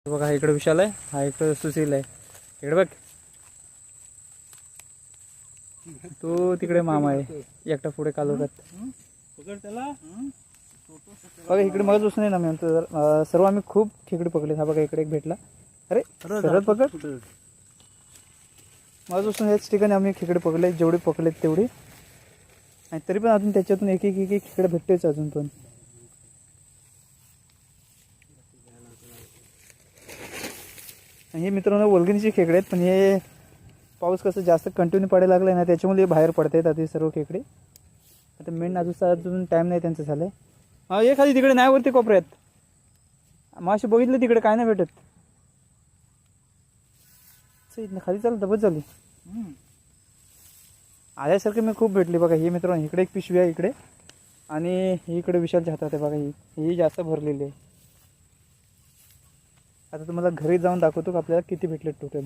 बघा इकडे विशाल आहे, हा इकडे सुशील आहे. इकडे बघ, तो तिकडे मामा आहे एकटा पुढे कालोखात. बघा इकडे मगच उचल नाही ना मी म्हणतो सर्व आम्ही खूप खेकडे पकडले. हा बघा इकडे एक भेटला. अरे सरळ पकड. मगच उचलून याच ठिकाणी आम्ही खेकडे पकडले, जेवढे पकडलेत तेवढे. आणि तरी पण अजून त्याच्यातून एक एक एक खेकडे भेटतेच अजून पण. हे मित्रांनो वल्गणीचे खेकडे आहेत, पण हे पाऊस कसं जास्त कंटिन्यू पडायला लागलाय ना त्याच्यामुळे बाहेर पडतायत आता सर्व खेकडे. आता मेन अजून टाईम नाही त्यांचं झालंय. हा ये खाली तिकडे नाही वरती कोपऱ्यात. मासे बघितले तिकडे काय नाही भेटत. इथनं खाली चालत बस झाली. आल्यासारखे मी खूप भेटली बघा. ही मित्रांनो इकडे एक पिशवी आहे इकडे, आणि ही इकडे विशालच्या हातात आहे बघा. ही जास्त भरलेली आहे. आता तुम्हाला घरी जाऊन दाखवतो की आपल्याला किती भेटले टोटल.